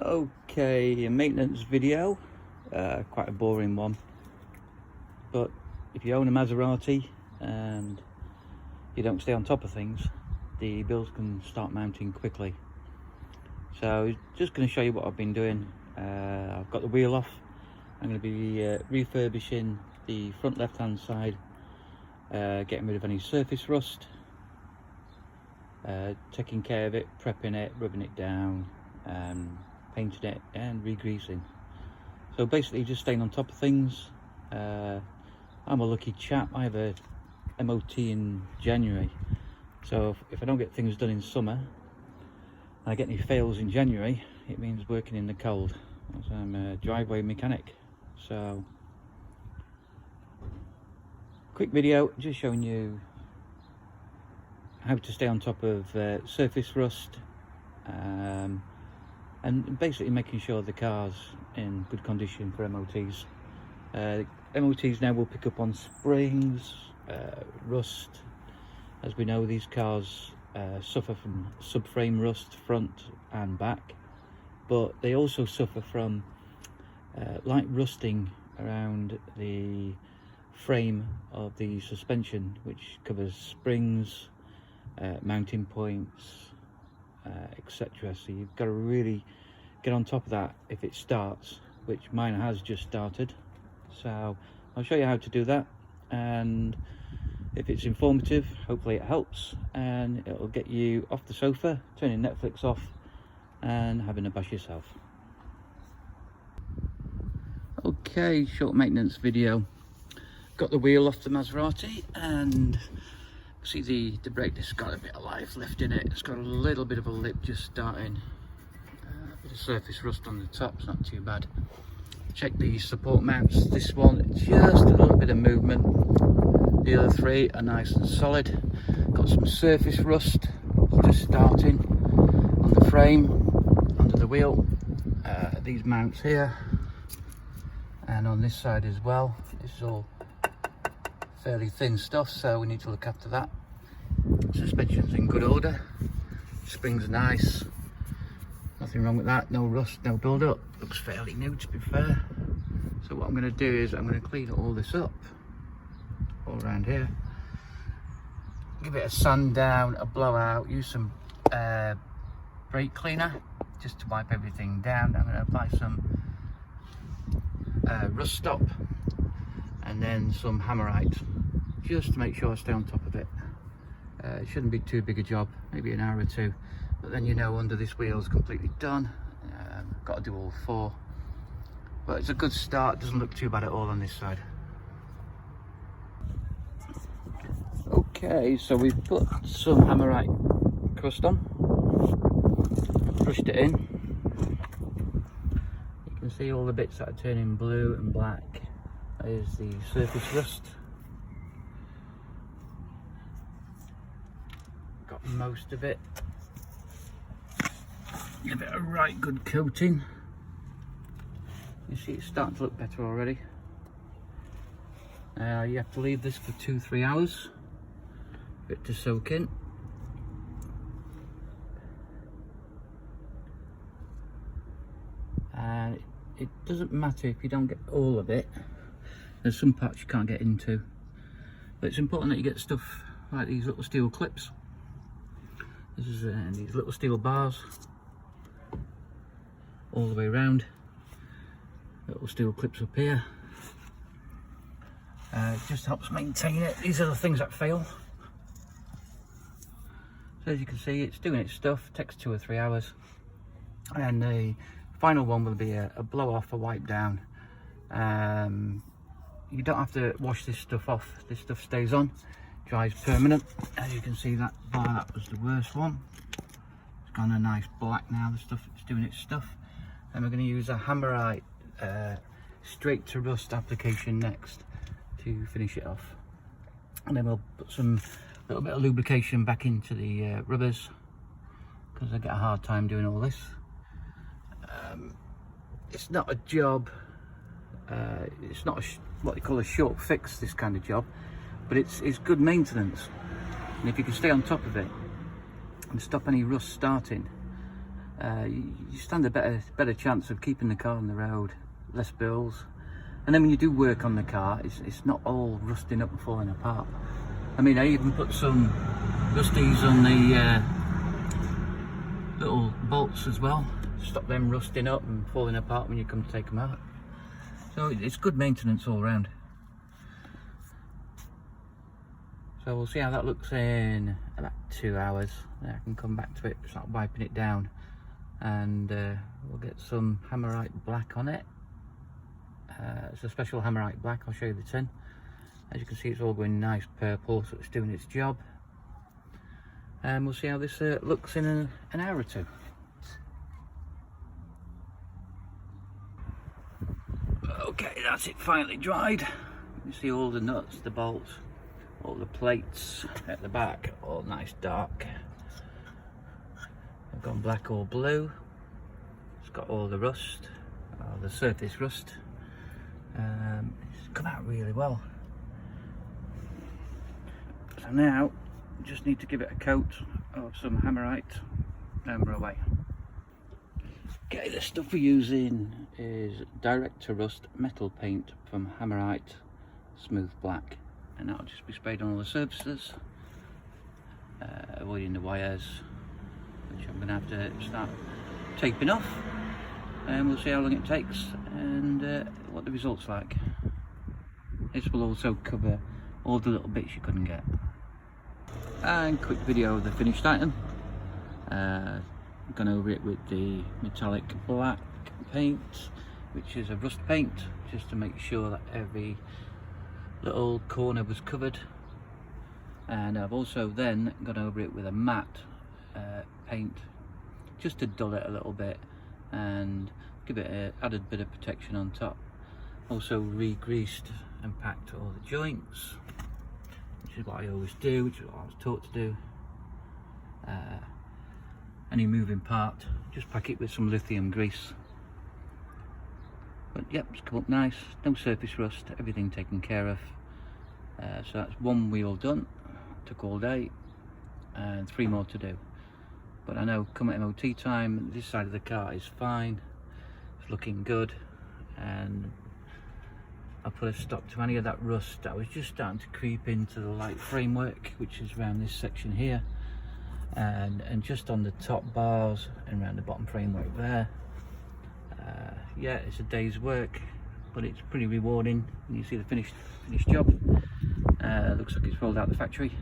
Okay, a maintenance video, quite a boring one, but if you own a Maserati and you don't stay on top of things, the bills can start mounting quickly. So just going to show you what I've been doing. I've got the wheel off. I'm going to be refurbishing the front left hand side, getting rid of any surface rust, taking care of it, prepping it, rubbing it down, painting it and re-greasing. So basically just staying on top of things. I'm a lucky chap. I have a MOT in January, so if I don't get things done in summer and I get any fails in January, it means working in the cold, as I'm a driveway mechanic. So quick video just showing you how to stay on top of surface rust, and basically making sure the car's in good condition for MOTs. MOTs now will pick up on springs, rust. As we know, these cars suffer from subframe rust front and back, but they also suffer from light rusting around the frame of the suspension, which covers springs, mounting points, etc. So you've got to really get on top of that if it starts, which mine has just started. So I'll show you how to do that, and if it's informative, hopefully it helps and it'll get you off the sofa, turning Netflix off and having a bash yourself. Okay, short maintenance video. Got the wheel off the Maserati, and see the brake disc's got a bit of life left in it. It's got a little bit of a lip just starting. A bit of surface rust on the top, it's not too bad. Check the support mounts. This one, just a little bit of movement. The other three are nice and solid. Got some surface rust just starting on the frame, under the wheel. These mounts here, and on this side as well. This is all fairly thin stuff, so we need to look after that. Suspension's in good order, springs are nice, nothing wrong with that, no rust, no build up, looks fairly new to be fair. So what I'm going to do is I'm going to clean all this up, all around here, give it a sand down, a blowout, use some brake cleaner just to wipe everything down. I'm going to apply some rust stop and then some hammerite, just to make sure I stay on top of it. It shouldn't be too big a job, maybe an hour or two, but then you know under this wheel's completely done. Got to do all four, but it's a good start, doesn't look too bad at all on this side. Okay, so we've put some hammerite crust on, brushed it in. You can see all the bits that are turning blue and black. That is the surface rust. Got most of it. Give it a right good coating. You see it's starting to look better already. You have to leave this for 2-3 hours for it to soak in. And it doesn't matter if you don't get all of it. There's some parts you can't get into, but it's important that you get stuff like these little steel clips. This is these little steel bars all the way around, little steel clips up here. It just helps maintain it. These are the things that fail. So as you can see, it's doing its stuff, takes 2 or 3 hours, and the final one will be a blow off, a wipe down. You don't have to wash this stuff off, this stuff stays on, dries permanent. As you can see, that bar, that was the worst one. It's gone a nice black now, the stuff, it's doing its stuff. And we're going to use a hammerite straight to rust application next to finish it off. And then we'll put some little bit of lubrication back into the rubbers, because I get a hard time doing all this. It's not a job, it's not what they call a short fix, this kind of job, but it's good maintenance. And if you can stay on top of it and stop any rust starting, you stand a better chance of keeping the car on the road, less bills. And then when you do work on the car, it's not all rusting up and falling apart. I mean, I even put some rusties on the little bolts as well, stop them rusting up and falling apart when you come to take them out. So it's good maintenance all round. So we'll see how that looks in about 2 hours. Then I can come back to it, start wiping it down, and we'll get some Hammerite black on it. It's a special Hammerite black. I'll show you the tin. As you can see, it's all going nice purple, so it's doing its job. And we'll see how this looks in an hour or two. Okay, that's it finally dried. You see all the nuts, the bolts, all the plates at the back, all nice dark. I've gone black or blue. It's got all the rust, the surface rust. It's come out really well. So now, just need to give it a coat of some Hammerite and we're away. Okay, the stuff we're using is direct to rust metal paint from Hammerite Smooth Black, and that'll just be sprayed on all the surfaces, avoiding the wires, which I'm going to have to start taping off, and we'll see how long it takes and what the results like. This will also cover all the little bits you couldn't get. And quick video of the finished item. Gone over it with the metallic black paint, which is a rust paint, just to make sure that every little corner was covered. And I've also then gone over it with a matte paint, just to dull it a little bit and give it an added bit of protection on top. Also re-greased and packed all the joints, which is what I always do, which is what I was taught to do. Any moving part, just pack it with some lithium grease. But yep, it's come up nice, no surface rust, everything taken care of. So that's one wheel done, took all day, and 3 more to do. But I know come at MOT time, this side of the car is fine, it's looking good, and I'll put a stop to any of that rust that was just starting to creep into the light framework, which is around this section here, and just on the top bars and around the bottom framework there. Yeah, it's a day's work, but it's pretty rewarding when you see the finished job. Looks like it's rolled out the factory.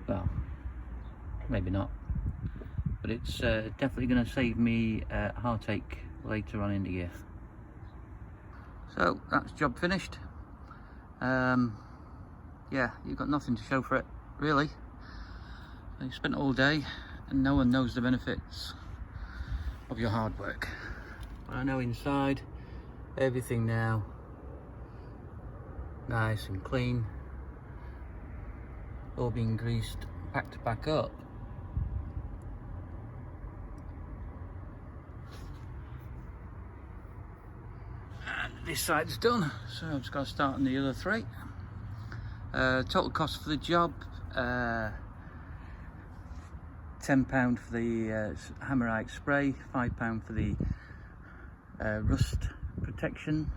Well, maybe not, but it's definitely going to save me a heartache later on in the year. So that's job finished. Yeah, you've got nothing to show for it, really. You spent all day and no one knows the benefits of your hard work. But I know inside, everything now nice and clean, all being greased, packed back up. And this side's done, so I've just got to start on the other 3. Total cost for the job, £10 for the Hammerite spray, £5 for the rust protection,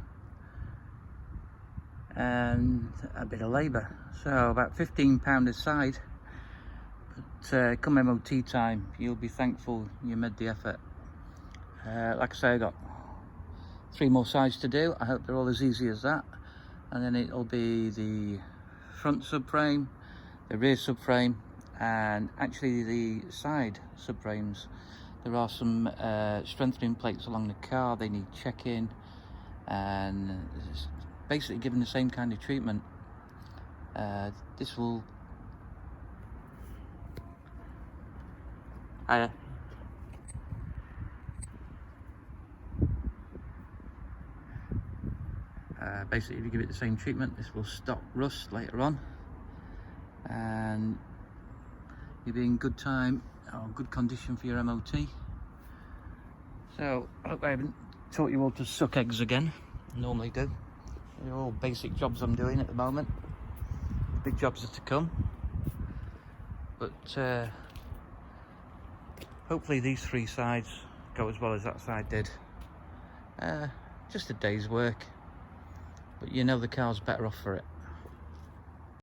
and a bit of labour, so about £15 a side. But come MOT time, you'll be thankful you made the effort. Like I say, I got 3 more sides to do. I hope they're all as easy as that, and then it'll be the front subframe, the rear subframe, and actually the side subframes. There are some strengthening plates along the car, they need checking, and it's basically given the same kind of treatment. This will basically, if you give it the same treatment, this will stop rust later on, and you'll be in good time or good condition for your MOT. So I hope I haven't taught you all to suck eggs again. I normally do. They're all basic jobs I'm doing at the moment. Big jobs are to come. But Hopefully these 3 sides go as well as that side did. Just a day's work, but you know the car's better off for it.